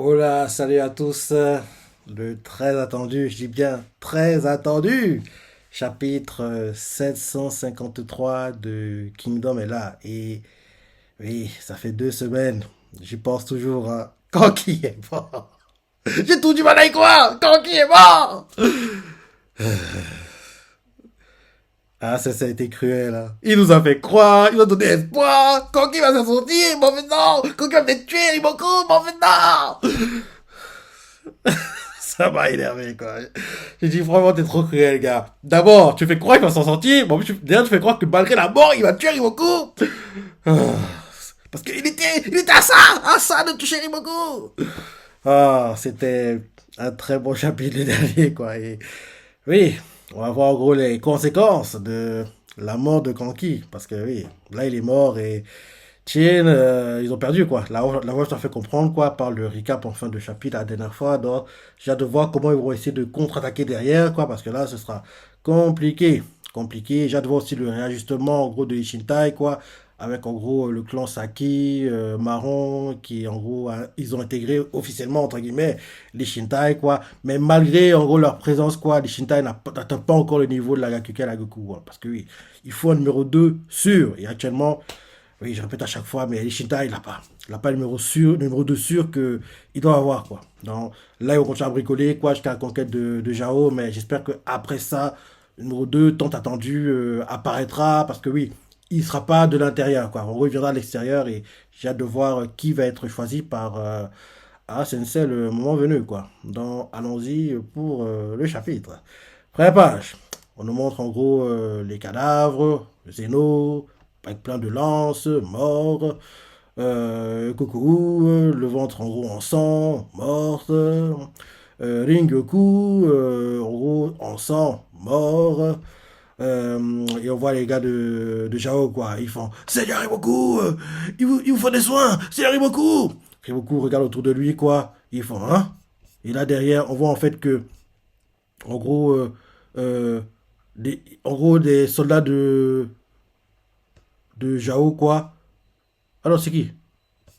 Hola, salut à tous. Le très attendu, je dis bien très attendu, chapitre 753 de Kingdom est là. Et oui, ça fait 2 semaines. J'y pense toujours. Quand qui est mort? J'ai tout du mal à y croire. Quand qui est mort? Ah, ça a été cruel. Hein. Il nous a fait croire, il nous a donné espoir. Quand qui va s'en sortir? Bon, maintenant. Quand qui va me tuer? Il m'en coupe. Bon, maintenant. Ça m'a énervé, quoi. J'ai dit, vraiment, t'es trop cruel, gars. D'abord, tu fais croire qu'il va s'en sortir. Bon, déjà, tu fais croire que malgré la mort, il va tuer Rimoku. Ah, parce qu'il était à ça de toucher Rimoku. Ah, c'était un très bon chapitre le dernier, quoi. Et oui, on va voir en gros les conséquences de la mort de Kanki. Parce que oui, là, il est mort et Chine, ils ont perdu quoi. La voix, je t'en fais comprendre quoi par le recap en fin de chapitre la dernière fois. Donc, j'ai hâte de voir comment ils vont essayer de contre-attaquer derrière quoi, parce que là, ce sera compliqué. Compliqué. J'ai hâte de voir aussi le réajustement en gros de Ishintai quoi, avec en gros le clan Saki, Marron, qui en gros, ils ont intégré officiellement entre guillemets les Shintai quoi. Mais malgré en gros leur présence quoi, les Shintai n'atteint pas encore le niveau de la Gakuka et la Goku quoi, parce que oui, il faut un numéro 2 sûr. Et actuellement, oui, je répète à chaque fois, mais Ishinta, il n'a pas. Il n'a pas le numéro 2 sûr qu'il doit avoir, quoi. Donc, là, ils vont continuer à bricoler, quoi, jusqu'à la conquête de Jao, mais j'espère qu'après ça, le numéro 2 tant attendu, apparaîtra, parce que oui, il ne sera pas de l'intérieur, quoi. En gros, il viendra de l'extérieur, et j'ai hâte de voir qui va être choisi par Sensei le moment venu, quoi. Donc, allons-y pour le chapitre. Première page. On nous montre en gros les cadavres, le Zeno, avec plein de lances, morts. Coucou, le ventre en gros en sang, morte. Ringoku, en gros en sang, mort. Et on voit les gars de Jao, quoi. Ils font Seigneur Rimoku, il vous faut des soins, Seigneur Rimoku. Rimoku regarde autour de lui, quoi. Ils font Hein. Et là derrière, on voit en fait que, en gros, euh, des soldats de Jao, quoi. Alors, c'est qui?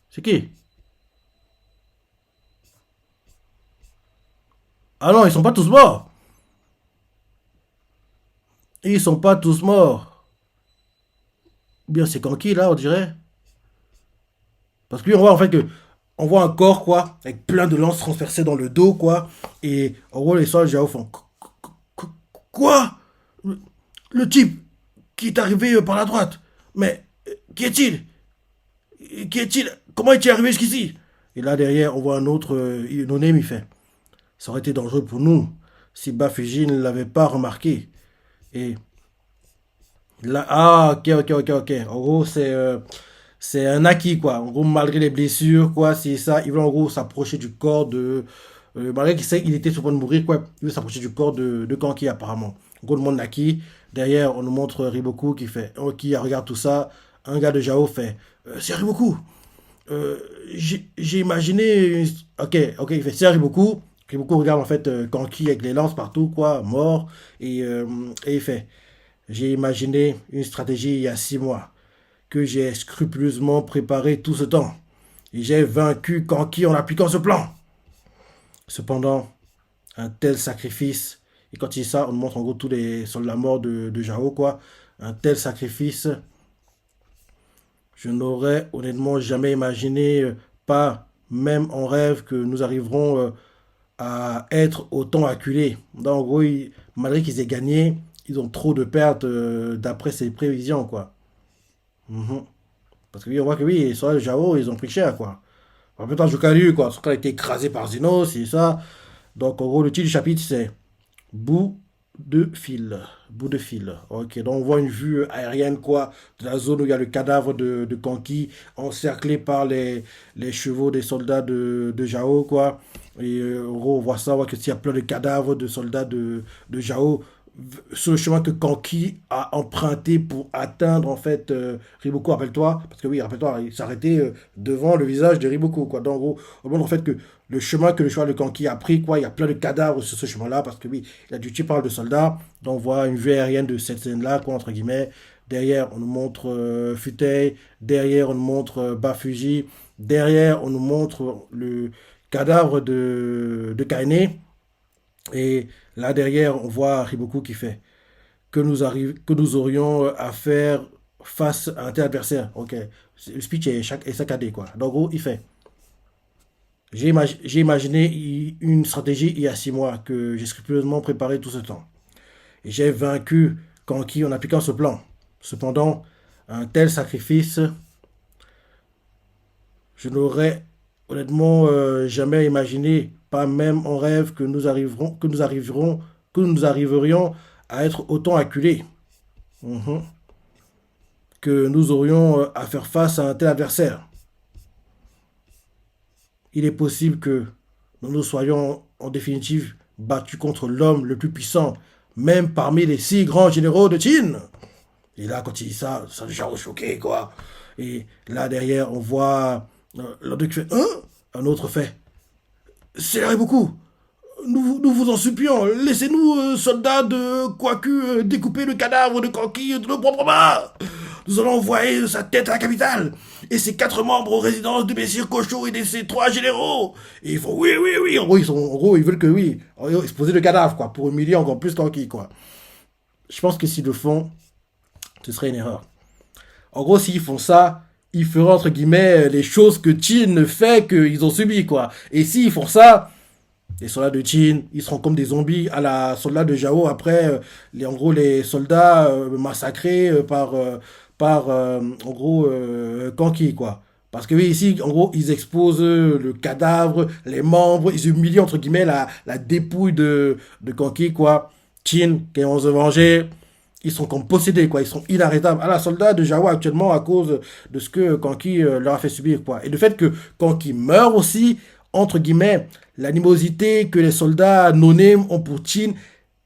C'est qui? Ah non, ils sont pas tous morts. Ils sont pas tous morts. Ou bien c'est Kanki, là, on dirait. Parce que lui, on voit en fait que. On voit un corps, quoi, avec plein de lances transpercées dans le dos, quoi. Et en gros, les soldats Jao font Quoi? Le type qui est arrivé par la droite. Mais qui est-il? Qui est-il? Comment est-il arrivé jusqu'ici? Et là, derrière, on voit un autre non-name, il fait Ça aurait été dangereux pour nous si Bafuji ne l'avait pas remarqué. Et là, ok, ok, ok, ok. En gros, c'est un acquis, quoi. En gros, malgré les blessures, quoi, c'est ça. Il veut en gros s'approcher du corps de. Malgré qu'il sait qu'il était sur le point de mourir, quoi. Il veut s'approcher du corps de Kanki, apparemment. En gros, le monde acquis. Derrière, on nous montre Riboku qui fait. Qui regarde tout ça. Un gars de Jao fait C'est Riboku. Euh, j'ai imaginé. Ok, ok, il fait C'est Riboku. Riboku regarde en fait Kanki avec les lances partout, quoi, mort. Et il fait J'ai imaginé une stratégie il y a 6 mois que j'ai scrupuleusement préparé tout ce temps. Et j'ai vaincu Kanki en appliquant ce plan. Cependant, un tel sacrifice, et quand il dit ça, on montre en gros tous les soldats morts de Jao, quoi. Un tel sacrifice, je n'aurais honnêtement jamais imaginé, pas même en rêve, que nous arriverons à être autant acculés. Donc, en gros, malgré qu'ils aient gagné, ils ont trop de pertes d'après ses prévisions, quoi. Mhm. Parce que oui, on voit que oui, sur le Jao, ils ont pris cher, quoi. En même temps, Jukaru, quoi. Son a été écrasé par Zeno, c'est ça. Donc, en gros, le titre du chapitre, c'est Bout de fil. Bout de fil. Ok, donc on voit une vue aérienne, quoi, de la zone où il y a le cadavre de Kanki, encerclé par les chevaux des soldats de Jao, quoi. Et en gros, on voit ça, on voit que s'il y a plein de cadavres de soldats de Jao sur le chemin que Kanki a emprunté pour atteindre en fait Riboku, rappelle-toi, parce que oui, rappelle-toi, il s'arrêtait devant le visage de Riboku, quoi. Donc en gros, on montre en fait que le chemin que le cheval de Kanki a pris, quoi, il y a plein de cadavres sur ce chemin-là, parce que oui, il a dû tuer pas mal de soldats. Donc on voit une vue aérienne de cette scène-là, quoi, entre guillemets. Derrière, on nous montre Futei. Derrière, on nous montre Bafuji. Derrière, on nous montre le cadavre de Kaine. Et là, derrière, on voit Riboku qui fait que nous aurions à faire face à un tel adversaire. Ok. Le speech est saccadé, quoi. Donc, en gros, il fait. J'ai imaginé une stratégie il y a 6 mois que j'ai scrupuleusement préparé tout ce temps. Et j'ai vaincu Kanki en appliquant ce plan. Cependant, un tel sacrifice, je n'aurais honnêtement jamais imaginé, pas même en rêve, que nous arriverions à être autant acculés. Mhm. Que nous aurions à faire face à un tel adversaire. Il est possible que nous nous soyons en définitive battus contre l'homme le plus puissant, même parmi les 6 grands généraux de Chine. Et là, quand il dit ça, ça nous a choqué, quoi. Et là, derrière, on voit l'un d'eux qui fait hein. Un autre fait c'est beaucoup. Nous vous en supplions, laissez-nous, soldats de Kwaku, découper le cadavre de Kanki de nos propres mains. Nous allons envoyer sa tête à la capitale et ses 4 membres aux résidences de messieurs Cochot et de ses 3 généraux. Et ils font oui, oui, oui. En gros, ils veulent que oui. Exposer le cadavre, quoi, pour humilier encore plus Kanki, quoi. Je pense que s'ils le font, ce serait une erreur. En gros, s'ils font ça, ils feront entre guillemets les choses que Chin fait qu'ils ont subi, quoi. Et s'ils font ça, les soldats de Chin, ils seront comme des zombies à la soldat de Jao après, en gros, les soldats massacrés en gros, Kanki, quoi. Parce que oui, ici, en gros, ils exposent le cadavre, les membres, ils humilient, entre guillemets, la dépouille de Kanki, quoi. Chin, qui vont se venger, ils sont comme possédés, quoi. Ils sont inarrêtables. À la soldat de Jawa actuellement à cause de ce que Kanki leur a fait subir, quoi. Et le fait que Kanki meurt aussi, entre guillemets, l'animosité que les soldats non-name ont pour Chin,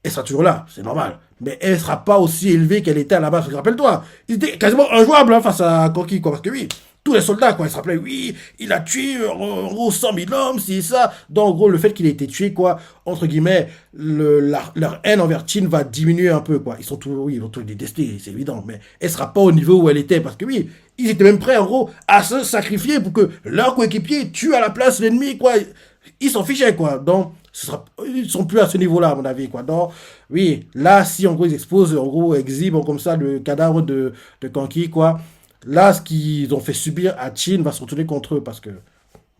elle sera toujours là, c'est normal. Mais elle ne sera pas aussi élevée qu'elle était à la base. Rappelle-toi, il était quasiment injouable face à Kanki, quoi. Parce que oui, tous les soldats, quoi, ils se rappelaient, oui, il a tué en gros 100 000 hommes, c'est ça. Donc, en gros, le fait qu'il ait été tué, quoi, entre guillemets, leur haine envers Chin va diminuer un peu, quoi. Ils sont toujours, oui, ils vont toujours détester, c'est évident, mais elle sera pas au niveau où elle était, parce que oui, ils étaient même prêts, en gros, à se sacrifier pour que leur coéquipier tue à la place l'ennemi, quoi. Ils s'en fichaient, quoi. Donc, ils sont plus à ce niveau-là, à mon avis, quoi. Donc, oui, là, si, en gros, ils exposent, en gros, exhibent comme ça le cadavre de Kanki, quoi. Là, ce qu'ils ont fait subir à Chin va se retourner contre eux parce que,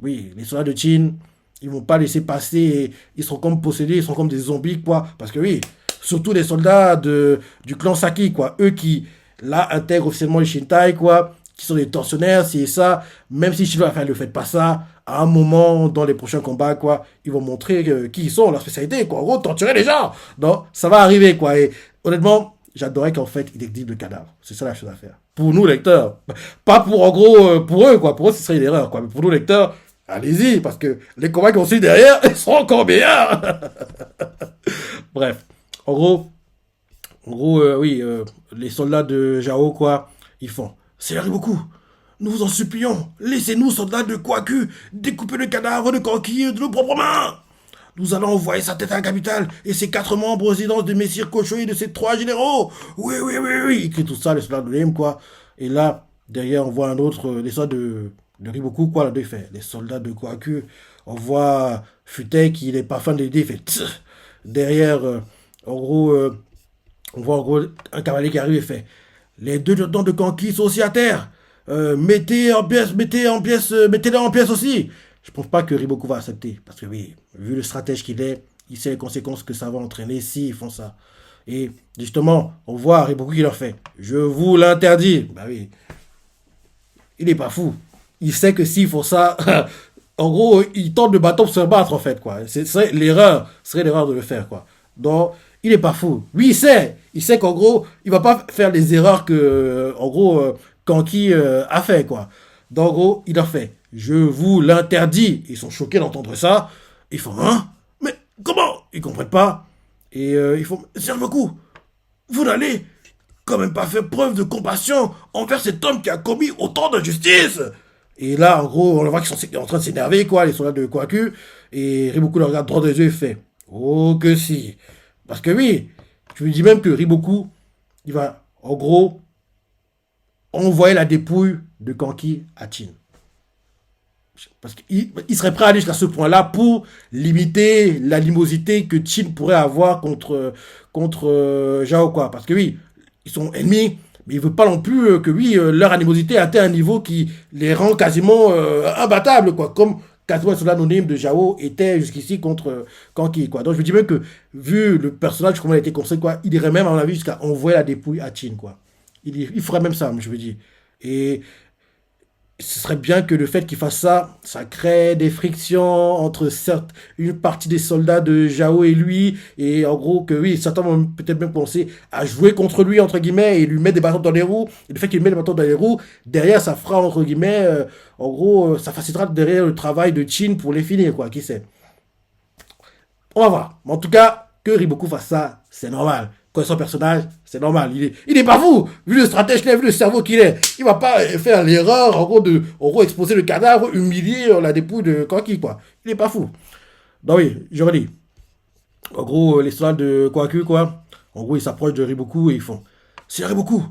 oui, les soldats de Chin, ils vont pas laisser passer, et ils sont comme possédés, ils sont comme des zombies, quoi. Parce que, oui, surtout les soldats du clan Saki, quoi. Eux qui, là, intègrent officiellement les Shintai, quoi, qui sont des tortionnaires, c'est ça. Même si Shino ne fait pas ça, à un moment, dans les prochains combats, quoi, ils vont montrer qui ils sont, leur spécialité, quoi. En gros, torturer les gens. Donc, ça va arriver, quoi. Et honnêtement, j'adorais qu'en fait, il exhibe le cadavre. C'est ça la chose à faire. Pour nous, lecteurs. Pas pour, en gros, pour eux, quoi. Pour eux, ce serait une erreur, quoi. Mais pour nous, lecteurs, allez-y, parce que les combats qu'on suit derrière, ils seront encore meilleurs. Bref. Oui, les soldats de Jao, quoi, ils font. C'est beaucoup. Nous vous en supplions. Laissez-nous, soldats de Kwaku, découper le cadavre de Kanki de nos propres mains. Nous allons envoyer sa tête à la capitale et ses 4 membres aux résidences de messieurs Cochot et de ses 3 généraux. Oui, oui, oui, oui. Il crie tout ça, les soldats de l'Em, quoi. Et là, derrière, on voit un autre, les soldats de Riboku, quoi, là, il fait. Les soldats de Kwaku, on voit Futei qui n'est pas fan de l'idée, il fait. Tch. Derrière, en gros, on voit en gros un cavalier qui arrive et fait. Les 2 lieutenants de Kanki sont aussi à terre. Mettez-les en pièces aussi. Je pense pas que Riboku va accepter. Parce que oui, vu le stratège qu'il est, il sait les conséquences que ça va entraîner s'ils font ça. Et justement, on voit Riboku qui leur fait. Je vous l'interdis. Bah oui. Il est pas fou. Il sait que s'ils font ça, en gros, il tente de bâton pour se battre, en fait, quoi. Serait l'erreur de le faire, quoi. Donc, il est pas fou. Oui, il sait. Il sait qu'en gros, il va pas faire les erreurs que, en gros, Kanki a fait, quoi. Donc, en gros, il a fait. Je vous l'interdis. Ils sont choqués d'entendre ça. Ils font, hein? Mais comment? Ils comprennent pas. Et ils font, Servaku, vous n'allez quand même pas faire preuve de compassion envers cet homme qui a commis autant d'injustice. Et là, en gros, on voit qu'ils sont en train de s'énerver, quoi, les soldats de Kwaku. Et Riboku le regarde droit des yeux et fait, oh que si. Parce que oui, je lui dis même que Riboku, il va, en gros, envoyer la dépouille de Kanki à Chin. Parce qu'il serait prêt à aller jusqu'à ce point-là pour limiter l'animosité que Chin pourrait avoir contre Zhao, quoi. Parce que oui, ils sont ennemis, mais il ne veut pas non plus que oui, leur animosité atteint un niveau qui les rend quasiment imbattables, quoi. Comme quasiment le soldat anonyme de Zhao était jusqu'ici contre Kanki, quoi. Donc je me dis même que, vu le personnage, comment il a été construit, quoi, il irait même, à mon avis, jusqu'à envoyer la dépouille à Chin, quoi. Il ferait même ça, je veux dire. Et ce serait bien que le fait qu'il fasse ça, ça crée des frictions entre certes une partie des soldats de Zhao et lui, et en gros que oui, certains vont peut-être même penser à jouer contre lui, entre guillemets, et lui mettre des bâtons dans les roues, et le fait qu'il met des bâtons dans les roues, derrière ça fera, entre guillemets, en gros, ça facilitera derrière le travail de Chin pour les finir, quoi, qui sait. On va voir. Mais en tout cas, que Riboku fasse ça, c'est normal. Connaissant son personnage, c'est normal. Il est pas fou. Vu le stratège qu'il est, vu le cerveau qu'il est, il va pas faire l'erreur, en gros, exposer le cadavre, humilier la dépouille de Kanki, quoi. Il est pas fou. Donc oui, je redis. En gros, l'histoire de Kwaku, quoi. En gros, ils s'approchent de Riboku et ils font: C'est Riboku,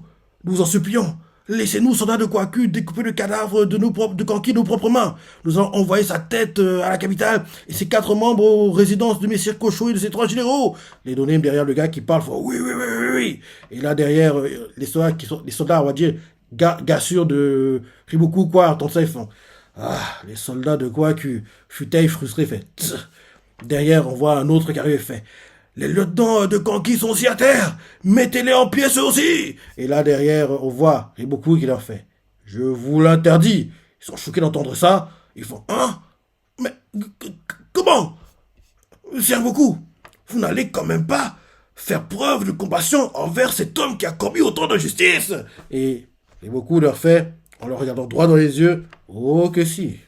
nous vous en supplions. Laissez-nous, soldats de Kwaku, découper le cadavre de Kanki de nos propres mains. Nous allons envoyer sa tête à la capitale et ses 4 membres aux résidences de messieurs Kocho et de ses 3 généraux. Les données derrière le gars qui parle font: Oui, oui, oui, oui, oui. Et là, derrière, les soldats, on va dire, gars sûrs de Riboku, quoi, entendent ça, ils font: Ah, les soldats de Kwaku, Futei frustré, fait: Tss. Derrière, on voit un autre qui arrive et fait: Les lieutenants de Kanki sont aussi à terre. Mettez-les en pièces eux aussi. Et là, derrière, on voit Riboku qui leur fait: Je vous l'interdis. Ils sont choqués d'entendre ça. Ils font: Hein? Mais comment? C'est Riboku. Vous n'allez quand même pas faire preuve de compassion envers cet homme qui a commis autant d'injustice. Et Riboku leur fait, en leur regardant droit dans les yeux: Oh que si.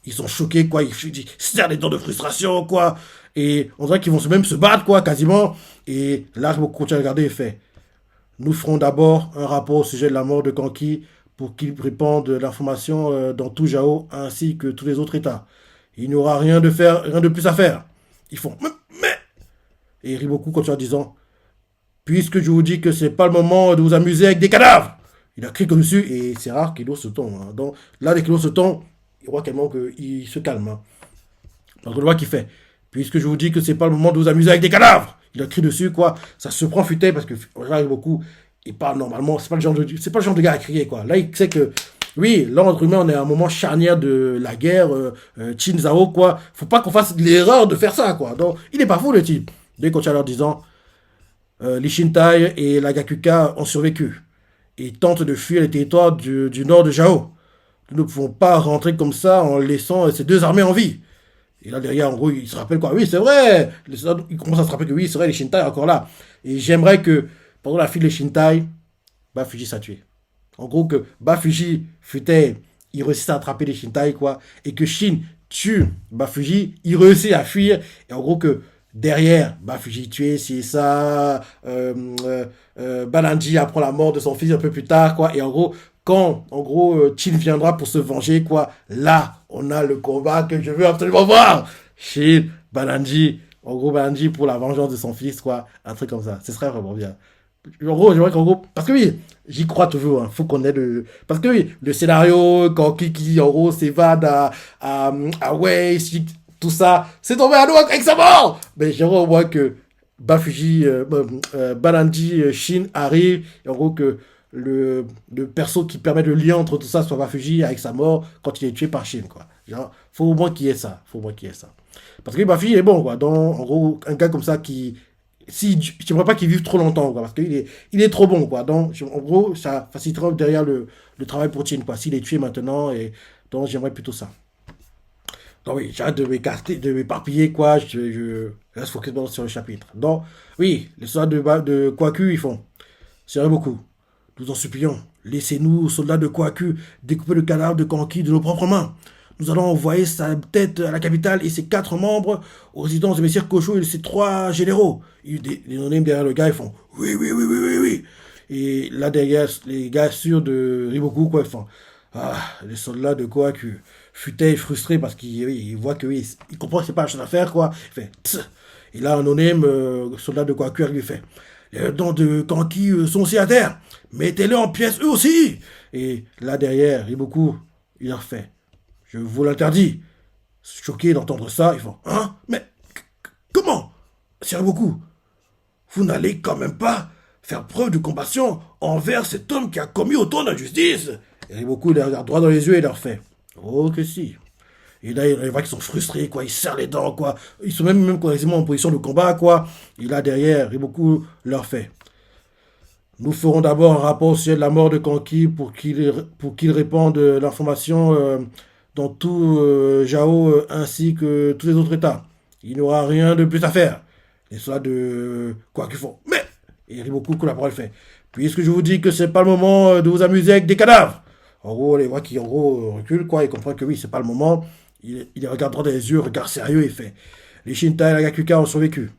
Ils sont choqués, quoi. Ils serrent les dents de frustration, quoi. Et on dirait qu'ils vont même se battre, quoi, quasiment. Et là, Riboku continue à regarder et fait: Nous ferons d'abord un rapport au sujet de la mort de Kanki pour qu'il répande l'information dans tout Jao ainsi que tous les autres États. Il n'y aura rien de plus à faire. Ils font: Mais... Et Riboku continue en disant: Puisque je vous dis que c'est pas le moment de vous amuser avec des cadavres. Il a crié comme dessus et c'est rare qu'il ose ce ton. Hein. Donc là, dès qu'il ose ce ton, il voit tellement qu'il se calme. Hein. Donc on voit qu'il fait: Puisque je vous dis que c'est pas le moment de vous amuser avec des cadavres. Il a crié dessus, quoi. Ça se prend Futei parce que Riboku, il parle normalement. C'est pas le genre de gars à crier, quoi. Là, il sait que oui, là, entre humains, on est à un moment charnière de la guerre, Chin-Zao, quoi. Faut pas qu'on fasse l'erreur de faire ça, quoi. Donc, il est pas fou, le type. Dès qu'on tient leur disant: L'Ishintai et la Gakuka ont survécu et tentent de fuir les territoires du nord de Jao. Nous ne pouvons pas rentrer comme ça en laissant ces 2 armées en vie. Et là, derrière, en gros, il se rappelle quoi? Oui, c'est vrai. Il commence à se rappeler que oui, c'est vrai, les Shintai encore là. Et j'aimerais que, pendant la file des Shintai, Bafuji s'est tué. En gros, que Bafuji Futei, il réussit à attraper les Shintai, quoi. Et que Shin tue Bafuji, il réussit à fuir. Et en gros, que derrière, Bafuji tué, c'est ça. Balanji apprend la mort de son fils un peu plus tard, quoi. Et en gros, quand, en gros, Chin viendra pour se venger, quoi, là, on a le combat que je veux absolument voir. Chin, Balanji, en gros, Balanji pour la vengeance de son fils, quoi, un truc comme ça. Ce serait vraiment bien. En gros, j'aimerais qu'en gros, parce que oui, j'y crois toujours, hein, faut qu'on ait le, parce que oui, le scénario, quand Kiki, en gros, s'évade à Waze, tout ça, c'est tombé à l'eau avec sa mort! Mais j'aimerais au moins que Bafuji, Balanji, Shin arrive, et en gros que le perso qui permet le lien entre tout ça soit Bafuji avec sa mort quand il est tué par Shin, quoi. Genre, faut au moins qu'il y ait ça. Faut au moins qu'il y ait ça. Parce que Bafuji est bon, quoi. Donc, en gros, un gars comme ça qui... j'aimerais pas qu'il vive trop longtemps, quoi. Parce il est trop bon, quoi. Donc, en gros, ça facilitera derrière le travail pour Shin, quoi. S'il est tué maintenant, et donc j'aimerais plutôt ça. Donc oui, j'arrête de m'écarter, de m'éparpiller, quoi. Je reste focus sur le chapitre. Donc, oui, les soldats de Kwaku, ils font: C'est vrai beaucoup. Nous en supplions, laissez-nous, soldats de Kwaku, découper le cadavre de Kanki de nos propres mains. Nous allons envoyer sa tête à la capitale et ses 4 membres aux résidences de messieurs Kocho et de ses 3 généraux. Les anonymes derrière le gars, ils font: Oui, oui, oui, oui, oui, oui. Et là, derrière, les gars sûrs de Riboku, quoi, ils font: Ah, les soldats de Kwaku. Futei frustré parce qu'il voit que oui, il comprend que c'est pas la chose à faire, quoi. Il fait: Tss. Et là, un anonyme, soldat de Kwaku, lui fait: Les dents de Kanki sont aussi à terre. Mettez-les en pièces eux aussi. Et là derrière, Riboku, il leur fait. Je vous l'interdis. Choqués d'entendre ça, ils font. Hein? Mais comment? C'est Riboku. Vous n'allez quand même pas faire preuve de compassion envers cet homme qui a commis autant d'injustice. Et Riboku les regarde droit dans les yeux et leur fait. Oh que si. Et là, il voit qu'ils sont frustrés, quoi. Ils serrent les dents, quoi. Ils sont même quasiment en position de combat, quoi. Et là, derrière, Riboku leur fait. Nous ferons d'abord un rapport au sujet de la mort de Kanki pour qu'il répande l'information dans tout Jao ainsi que tous les autres États. Il n'y aura rien de plus à faire. Les soldats de quoi qu'ils font. Mais et Riboku que la parole fait. Puisque je vous dis que c'est pas le moment de vous amuser avec des cadavres. En gros, les voix qui en gros reculent, quoi. Ils comprennent que oui, c'est pas le moment. Il les regarde droit dans les yeux, regard sérieux et fait. Les Shintai et la Gakuka ont survécu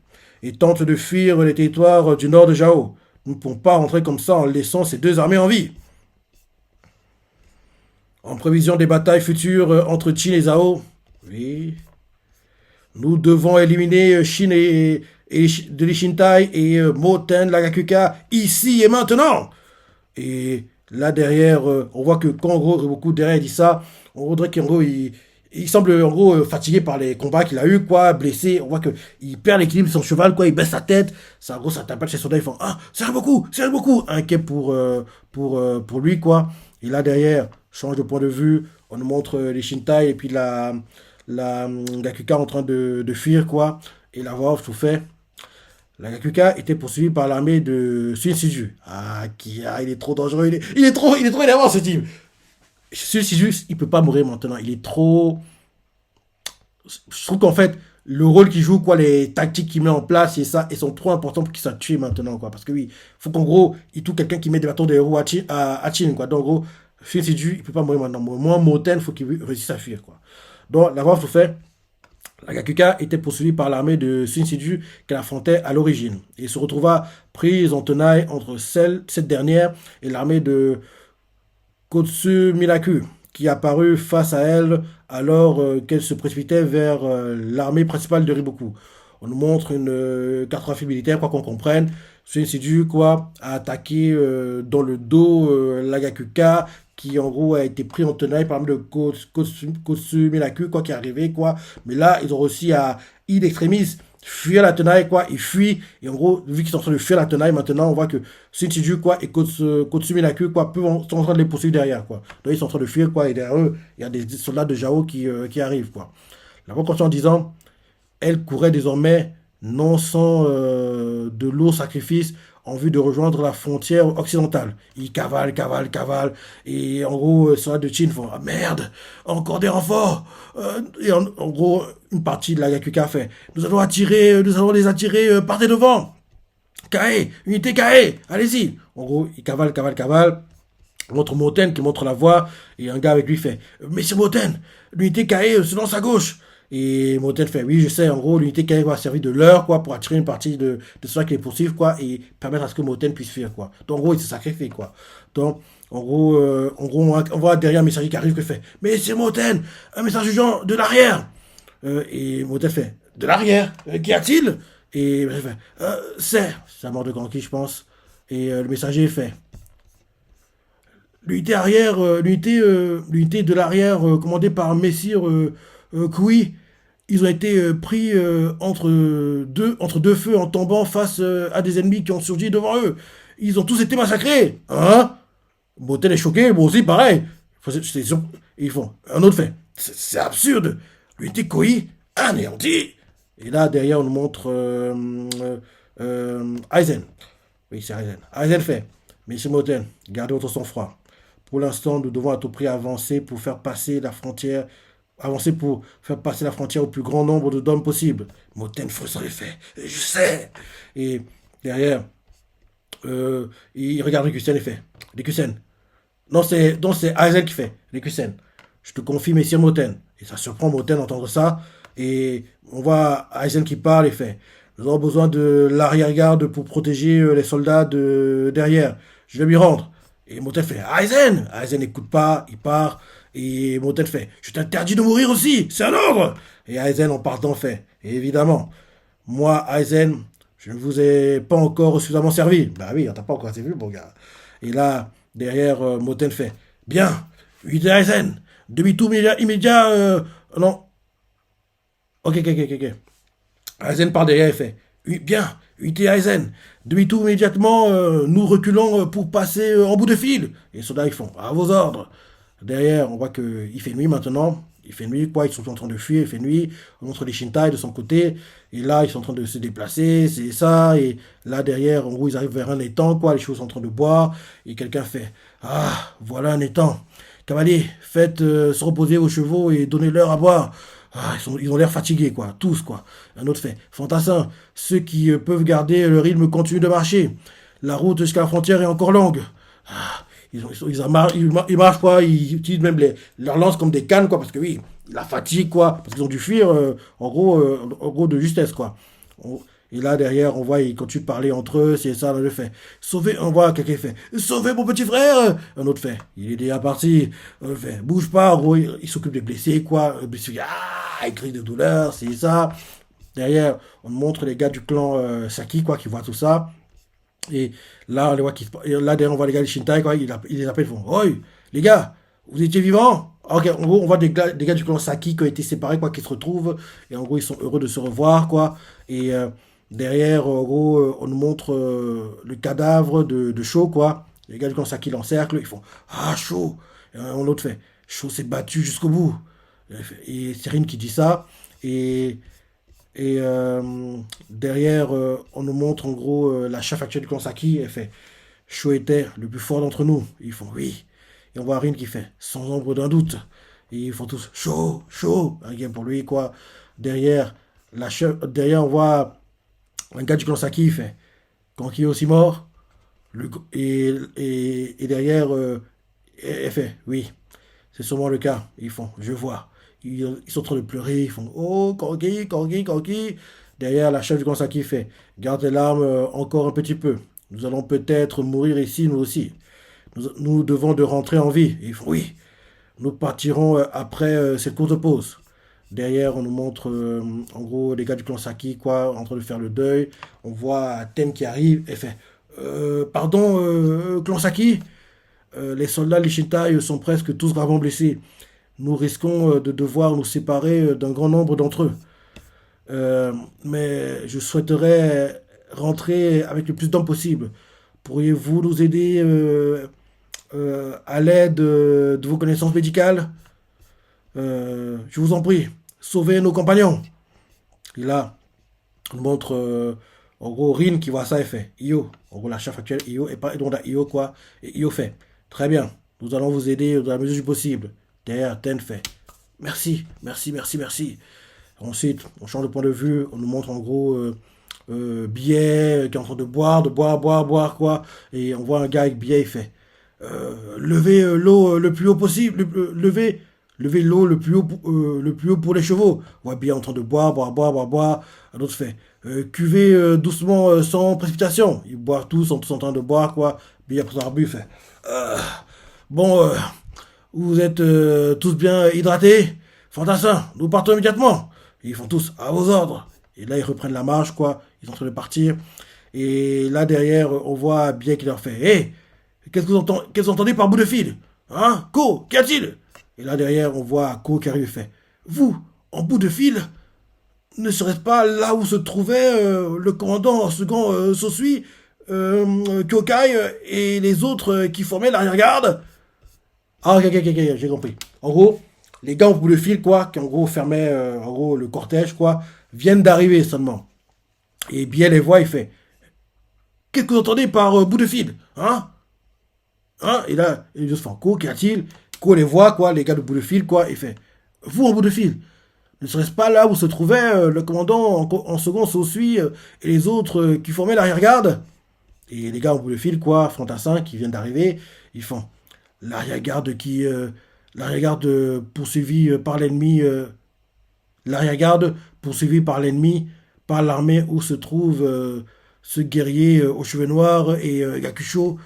et tentent de fuir les territoires du nord de Jao. Nous ne pouvons pas rentrer comme ça en laissant ces deux armées en vie. En prévision des batailles futures entre Chin et Zhao, oui, nous devons éliminer Shin de les Shintai et Moten la Gakuka ici et maintenant. Et là derrière, on voit que quand en gros, beaucoup derrière dit ça, on voudrait qu'en gros il semble en gros fatigué par les combats qu'il a eu, quoi, blessé. On voit qu'il perd l'équilibre de son cheval, quoi, il baisse sa tête. Ça, en gros, ça tape chez son soldats, ils font ah, c'est beaucoup. Inquiet pour lui, quoi. Et là derrière, change de point de vue, on nous montre les Shintai et puis la Gakuka en train de fuir, quoi. Et la voix off tout fait. La Gakuka était poursuivie par l'armée de Sun Shiju. Ah, il est trop dangereux, il est trop énervant ce type. Sun Shiju, il peut pas mourir maintenant. Il est trop. Je trouve qu'en fait, le rôle qu'il joue, quoi, les tactiques qu'il met en place et ça, ils sont trop importants pour qu'il soit tué maintenant, quoi. Parce que oui, faut qu'en gros, il tue quelqu'un qui met des bâtons de héros à Chin, quoi. Donc, en gros, Sun Shiju, il peut pas mourir maintenant. Moi, Moten, faut qu'il réussisse à fuir, quoi. Donc, la voix tout fait. La Gakuka était poursuivie par l'armée de Sun Shiju qu'elle affrontait à l'origine et se retrouva prise en tenaille entre cette dernière et l'armée de Kotsu Minaku, qui apparut face à elle alors qu'elle se précipitait vers l'armée principale de Riboku. On nous montre une cartographie militaire, quoi qu'on comprenne. Sun Shiju, quoi, a attaqué dans le dos la Gakuka, qui en gros a été pris en tenaille par l'armée de Kotsu Minaku, quoi, qui est arrivé, quoi. Mais là, ils ont réussi à, in extremis, fuir la tenaille, quoi. Ils fuient, et en gros, vu qu'ils sont en train de fuir la tenaille, maintenant, on voit que Sun Shiju, quoi, et Kotsu Minaku, quoi, sont en train de les poursuivre derrière, quoi. Donc, ils sont en train de fuir, quoi, et derrière eux, il y a des soldats de Jao qui arrivent, quoi. La voix continue en disant, elle courait désormais, non sans de lourds sacrifices, en vue de rejoindre la frontière occidentale. Ils cavalent, et en gros, soldats de Chin font « Ah merde, encore des renforts !» Et en gros, une partie de la Gakuka fait « Nous allons les attirer, partez devant !» Kae, unité Kae, allez-y. En gros, ils cavalent. On montre Moten qui montre la voie, et un gars avec lui fait « Messieurs Moten, l'unité Kae se lance à gauche !» Et Moten fait, oui, je sais, en gros, l'unité Kae va servir de leurre, quoi, pour attirer une partie de ceux qui les poursuivent, quoi, et permettre à ce que Moten puisse fuir, quoi. Donc, en gros, il se sacrifie, quoi. Donc, en gros, on voit derrière un messager qui arrive, qui fait, mais c'est Moten, un message urgent de l'arrière. Et Moten fait, de l'arrière, qu'y a-t-il? Et il fait, c'est la mort de Kanki, je pense. Et le messager fait, l'unité arrière, l'unité de l'arrière, commandée par Messire Kui, ils ont été pris entre deux feux en tombant face à des ennemis qui ont surgi devant eux. Ils ont tous été massacrés. Hein? Moten est choqué, moi aussi, pareil. Ils font un autre fait. C'est absurde. L'unité Koi anéantie. Et là, derrière, on nous montre Aizen. Oui, c'est Aizen. Aizen fait. Monsieur Moten, gardez votre sang-froid. Pour l'instant, nous devons à tout prix avancer pour faire passer la frontière au plus grand nombre d'hommes possible. Moten fronce en effet. Je sais. Et derrière, il regarde Rikusen et fait. Rikusen. Non, c'est Aizen qui fait. Rikusen. Je te confie, messire Moten. Et ça surprend Moten d'entendre ça. Et on voit Aizen qui parle et fait. Nous avons besoin de l'arrière-garde pour protéger les soldats de derrière. Je vais m'y rendre. Et Moten fait Aizen. Aizen n'écoute pas, il part. Et Moten fait je t'interdis de mourir aussi, c'est un ordre. Et Aizen en partant fait et évidemment, moi Aizen, Je ne vous ai pas encore suffisamment servi. Bah oui, on t'a pas encore servi, mon gars. Et là, derrière, Moten fait, bien, 8 Aizen, demi-tour immédiat, non, ok, ok, ok, ok. Aizen par derrière, il fait, oui, bien, 8 Aizen, demi-tour immédiatement, nous reculons pour passer en bout de fil. Et les soldats, ils font, à vos ordres. Derrière, on voit qu'il fait nuit maintenant. Il fait nuit, quoi. Ils sont en train de fuir, il fait nuit. On montre les Shintai de son côté. Et là, ils sont en train de se déplacer, c'est ça. Et là, derrière, en gros, ils arrivent vers un étang, quoi. Les chevaux sont en train de boire. Et quelqu'un fait, ah, voilà un étang. Cavalier, faites se reposer vos chevaux et donnez-leur à boire. Ah, ils ont l'air fatigués, quoi. Tous, quoi. Un autre fait, fantassin, ceux qui peuvent garder le rythme continuent de marcher. La route jusqu'à la frontière est encore longue. Ah, ils marchent, quoi, ils utilisent même leurs lances comme des cannes, quoi, parce que oui, la fatigue, quoi, parce qu'ils ont dû fuir, en gros, de justesse, quoi. Et là, derrière, on voit, ils continuent de parler entre eux, c'est ça, là, le fait. Sauvez, on voit quelqu'un fait, sauvez mon petit frère! Un autre fait, il est déjà parti. Un fait, bouge pas, en gros, il s'occupe des blessés, quoi. Blessés, ah, il crie de douleur, c'est ça. Derrière, on montre les gars du clan Saki, quoi, qui voient tout ça. Et là, on les voit là, derrière, on voit les gars de Shintai, quoi, ils les appellent, ils font, Oi, les gars, vous étiez vivants? Ok, en gros, on voit des gars du clan Saki qui ont été séparés, quoi, qui se retrouvent, et en gros, ils sont heureux de se revoir, quoi. Et derrière, en gros, on nous montre le cadavre de Sho, quoi. Les gars du clan Saki l'encerclent, ils font, ah, Sho. Et l'autre fait, Sho s'est battu jusqu'au bout. Et c'est Rin qui dit ça, et derrière, on nous montre en gros la chef actuelle du clan Saki. Elle fait Sho était le plus fort d'entre nous. Ils font oui. Et on voit Rin qui fait sans ombre d'un doute. Et ils font tous Sho, Sho. Un game pour lui, quoi. Derrière, derrière, on voit un gars du clan Saki. Il fait quand qui est aussi mort. Et derrière, elle fait oui. C'est sûrement le cas. Ils font je vois. Ils sont en train de pleurer, ils font oh, Corgi, Corgi, Corgi. Derrière, la chef du Kansaki fait garde les larmes encore un petit peu. Nous allons peut-être mourir ici, nous aussi. Nous devons de rentrer en vie. Et ils font oui. Nous partirons après cette courte pause. Derrière, on nous montre en gros les gars du clan Saki quoi, en train de faire le deuil. On voit Tem qui arrive et fait pardon, clan Saki. Les soldats Lishintai sont presque tous gravement blessés. Nous risquons de devoir nous séparer d'un grand nombre d'entre eux. Mais je souhaiterais rentrer avec le plus d'hommes possible. Pourriez-vous nous aider à l'aide de vos connaissances médicales? Je vous en prie, sauvez nos compagnons. Et là, on montre en gros Rin qui voit ça et fait Io. En gros, la chef actuelle, Io, et pas Edonda, Io quoi. Et Io fait très bien, nous allons vous aider dans la mesure du possible. Derrière, Ten fait merci, merci, merci, merci. Ensuite, on change de point de vue, on nous montre en gros Billet qui est en train de boire, quoi. Et on voit un gars avec Billet, il fait levez l'eau le plus haut possible, levez l'eau le plus haut pour les chevaux. On voit Billet en train de boire. Un autre fait cuvez doucement sans précipitation. Ils boivent tous, sont tous en train de boire, quoi. Billet après son arbu, il fait bon, vous êtes tous bien hydratés? Fantassin, nous partons immédiatement. Et ils font tous à vos ordres. Et là, ils reprennent la marche, quoi. Ils sont en train de partir. Et là, derrière, on voit bien qui leur fait hé, qu'est-ce que vous entendez par bout de fil? Hein? Ko, qu'y a-t-il? Et là, derrière, on voit Ko qui arrive et fait vous, en bout de fil, ne serait-ce pas là où se trouvait le commandant second Sosui, Kyokai et les autres qui formaient l'arrière-garde? Ah, ok, j'ai compris. En gros, les gars au bout de fil, quoi, qui en gros fermaient en gros, le cortège, quoi, viennent d'arriver seulement. Et bien les voit, il fait qu'est-ce que vous entendez par bout de fil? Hein? Hein? Et là, ils se font qu'y a-t-il? Ko les voit, quoi, les gars de bout de fil, quoi, il fait vous en bout de fil, ne serait-ce pas là où se trouvait le commandant en second Sosui et les autres qui formaient l'arrière-garde? Et les gars au bout de fil, quoi, fantassins qui viennent d'arriver, ils font l'arrière-garde l'arrière-garde poursuivie par l'ennemi, l'arrière-garde poursuivie par l'ennemi, par l'armée où se trouve ce guerrier aux cheveux noirs et Gakusho.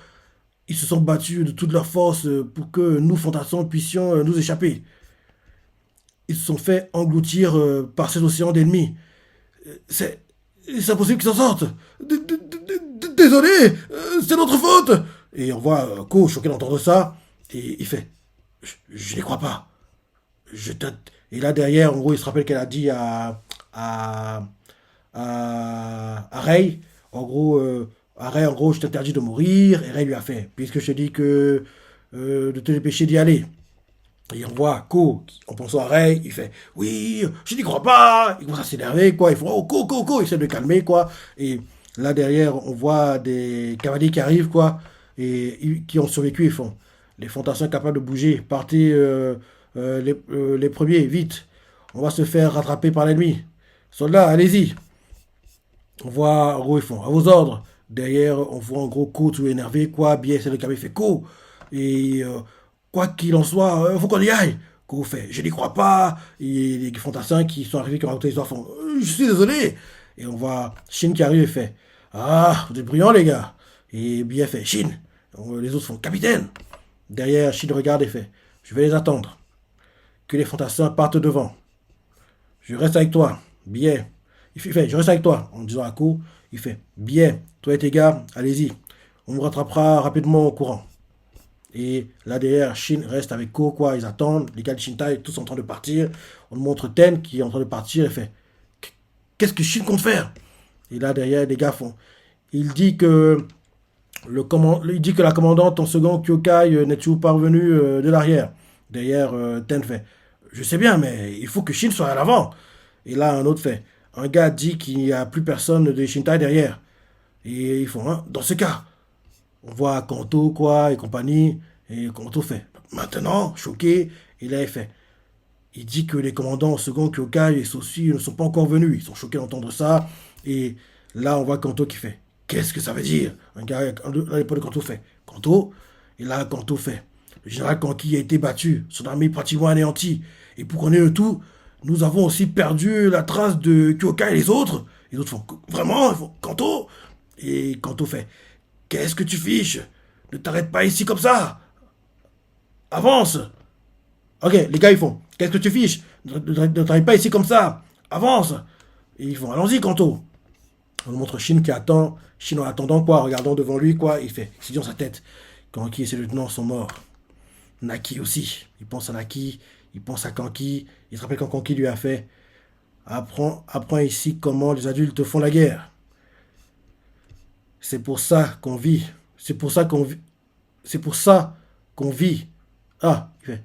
Ils se sont battus de toute leur force pour que nous, fantassins, puissions nous échapper. Ils se sont fait engloutir par cet océan d'ennemis. C'est, c'est impossible qu'ils s'en sortent. Désolé, c'est notre faute. Et on voit Ko choqué d'entendre ça. Et il fait, je n'y crois pas. Je t'ai... Et là derrière, en gros, il se rappelle qu'elle a dit à, à Rey, en gros, à Rey, en gros, je t'interdis de mourir. Et Rey lui a fait, puisque je te dis que de te dépêcher d'y aller. Et on voit Ko, en pensant à Rey, il fait oui, je n'y crois pas. Il commence à s'énerver, quoi. Il fait oh, Ko, il essaie de le calmer, quoi. Et là derrière, on voit des cavaliers qui arrivent, quoi, et qui ont survécu. Ils font les fantassins capables de bouger. Partez les premiers, vite. On va se faire rattraper par l'ennemi. Soldats, allez-y. On voit, en gros, ils font à vos ordres. Derrière, on voit en gros Ko tout énervé, quoi. Bien, c'est le cavalier fait Ko. Et quoi qu'il en soit, faut qu'on y aille. Ko fait, je n'y crois pas. Et les fantassins qui sont arrivés, qui ont raconté l'histoire, font, je suis désolé. Et on voit Shin qui arrive et fait, ah, vous êtes brillants, les gars. Et bien fait, Shin. Les autres font, capitaine. Derrière, Shin regarde et fait, je vais les attendre. Que les fantassins partent devant. Je reste avec toi. Bien. Il fait, je reste avec toi. En disant à Ko, il fait, bien. Toi et tes gars, allez-y. On me rattrapera rapidement au courant. Et là derrière, Shin reste avec Ko, quoi. Ils attendent. Les gars de Shintai, tous en train de partir. On montre Ten qui est en train de partir. Il fait, qu'est-ce que Shin compte faire? Et là derrière, les gars font. Il dit que il dit que la commandante en second Kyokai n'est toujours pas revenue de l'arrière. Derrière, Ten fait, je sais bien, mais il faut que Shin soit à l'avant. Et là, un autre fait, un gars dit qu'il n'y a plus personne de Shintai derrière. Et ils font, hein, dans ce cas, on voit Kanto, quoi, et compagnie. Et Kanto fait, maintenant, choqué. Et là, il fait, il dit que les commandants en second Kyokai et Sosu ne sont pas encore venus. Ils sont choqués d'entendre ça. Et là, on voit Kanto qui fait, qu'est-ce que ça veut dire? Un gars à l'épaule de Kanto fait, Kanto. Et là, Kanto fait, le général Kanki a été battu, son armée est pratiquement anéantie. Et pour qu'on ait le tout, nous avons aussi perdu la trace de Kyokai et les autres. Les autres font, vraiment? Ils font, Kanto? Et Kanto fait, qu'est-ce que tu fiches? Ne t'arrête pas ici comme ça. Avance. Ok, les gars, ils font, qu'est-ce que tu fiches? Ne t'arrête pas ici comme ça. Avance. Et ils font, allons-y, Kanto. On nous montre Shin qui attend. Shin en attendant, quoi, regardant devant lui, quoi. Il fait, il se dit dans sa tête, Kanki et ses lieutenants sont morts. Naki aussi. Il pense à Naki, il pense à Kanki. Il se rappelle quand Kanki lui a fait, apprends ici comment les adultes font la guerre. C'est pour ça qu'on vit. C'est pour ça qu'on vit. C'est pour ça qu'on vit. Ah, il fait.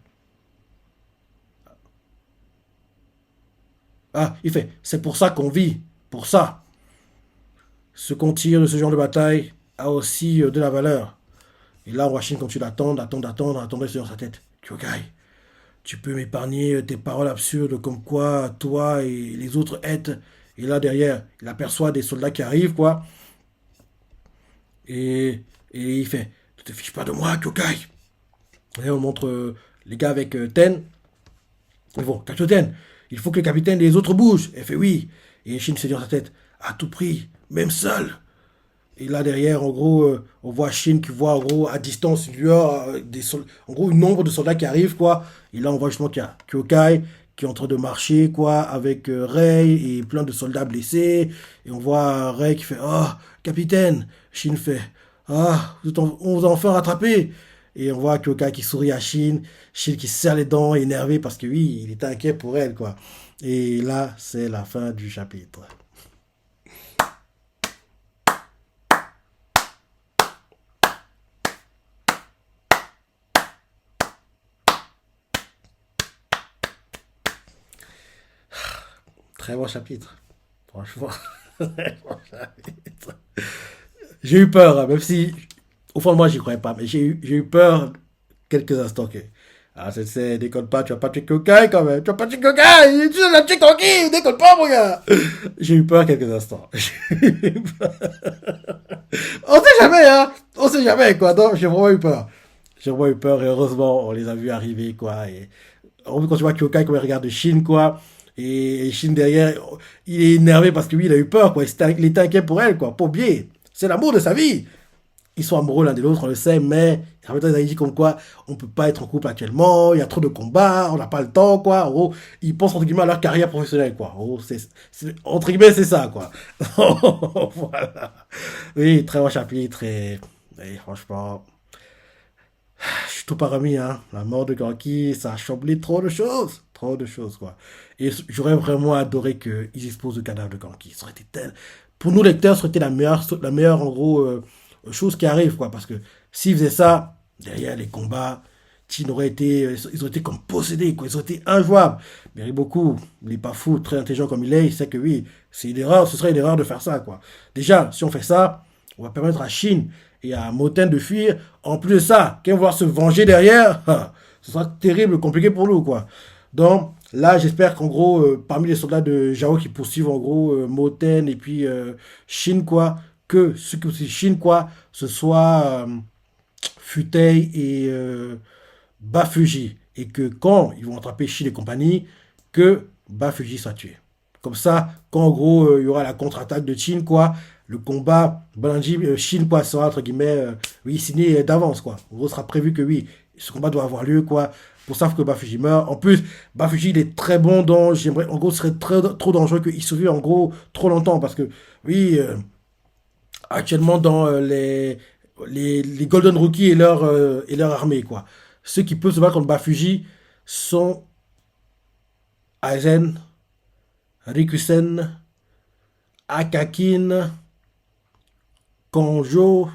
Ah, il fait. C'est pour ça qu'on vit. Pour ça. Ce qu'on tire de ce genre de bataille a aussi de la valeur. Et là, Washin continue d'attendre, c'est dans sa tête. Kyokai, tu peux m'épargner tes paroles absurdes comme quoi toi et les autres êtes. Et là, derrière, il aperçoit des soldats qui arrivent, quoi. Et il fait, ne te fiche pas de moi, Kyokai. Et on montre les gars avec Ten. Ils vont, Ten, il faut que le capitaine et les autres bougent. Elle fait oui. Et Shin se dit dans sa tête, à tout prix, même seul. Et là derrière, en gros, on voit Shin qui voit en gros à distance une lueur, en gros, un nombre de soldats qui arrivent, quoi. Et là, on voit justement qu'il y a Kyokai qui est en train de marcher, quoi, avec Rei et plein de soldats blessés. Et on voit Rei qui fait, oh, capitaine. Shin fait, ah, on vous a enfin rattrapé. Et on voit Kyokai qui sourit à Shin, Shin qui serre les dents, énervé parce que oui, il était inquiet pour elle, quoi. Et là, c'est la fin du chapitre. Très bon chapitre, franchement. Très bon chapitre. J'ai eu peur, hein, même si au fond de moi j'y croyais pas, mais j'ai eu peur quelques instants. Que ah, déconne pas, tu vas pas tuer Kokai quand même, tu vas pas tuer Kokai, tu vas tuer Kokai, déconne pas mon gars. J'ai eu peur quelques instants. On sait jamais, hein, on sait jamais quoi, donc j'ai vraiment eu peur. J'ai vraiment eu peur et heureusement on les a vus arriver, quoi. Et quand tu vois Kyokai comme il regarde Shin, quoi. Et Shin derrière, il est énervé parce que lui, il a eu peur, quoi. Il était inquiet pour elle, quoi. Pour bien. C'est l'amour de sa vie. ils sont amoureux l'un de l'autre, on le sait, mais en même temps, ils ont dit comme quoi on peut pas être en couple actuellement, il y a trop de combats, on n'a pas le temps, quoi. En gros, ils pensent entre guillemets à leur carrière professionnelle, quoi. En gros, entre guillemets, c'est ça, quoi. Voilà. Oui, très bon chapitre et franchement, je suis tout pas remis, hein. La mort de Ganki, ça a chamboulé trop de choses, quoi. Et j'aurais vraiment adoré qu'ils exposent le cadavre de Ganki. Ça aurait été tel. Pour nous lecteurs, ça aurait été la meilleure en gros, chose qui arrive, quoi. Parce que s'ils faisaient ça, derrière les combats, Chin aurait été, ils auraient été comme possédés, quoi. Ils auraient été injouables. Mais beaucoup, il n'est pas fou, très intelligent comme il est, il sait que oui, c'est une erreur, ce serait une erreur de faire ça, quoi. Déjà, si on fait ça, on va permettre à Chine et à Moten de fuir. En plus de ça, quand on va se venger derrière, ce sera terrible, compliqué pour nous, quoi. Donc, là, j'espère qu'en gros, parmi les soldats de Jao qui poursuivent en gros Moten et puis Shin, quoi, que ceux qui poursuivent Shin, quoi, ce soit Futei et Bafuji. Et que quand ils vont attraper Shin et compagnie, que Bafuji soit tué. Comme ça, quand en gros, il y aura la contre-attaque de Shin, quoi, le combat Balanji Shin, quoi, sera entre guillemets, oui, signé d'avance, quoi. En gros, sera prévu que oui, ce combat doit avoir lieu, quoi, pour savoir que Bafuji meurt. En plus, Bafuji, il est très bon dans, j'aimerais, en gros, ce serait trop dangereux qu'il survive, en gros, trop longtemps, parce que, oui, actuellement, dans les Golden Rookie et leur armée, quoi. Ceux qui peuvent se battre contre Bafuji sont Aizen, Rikusen, Akakin, Konjo,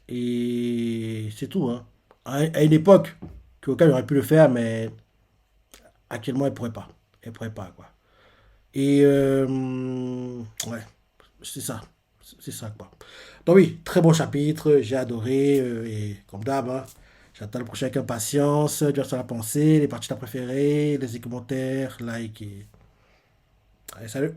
et c'est tout, hein. À une époque, Kyoka aurait pu le faire, mais actuellement, elle pourrait pas. Elle pourrait pas, quoi. Et ouais, c'est ça. C'est ça, quoi. Donc oui, très bon chapitre, j'ai adoré, et comme d'hab, hein, j'attends le prochain avec impatience, dire sur la pensée, les parties préférées, les commentaires, like et... Allez, salut!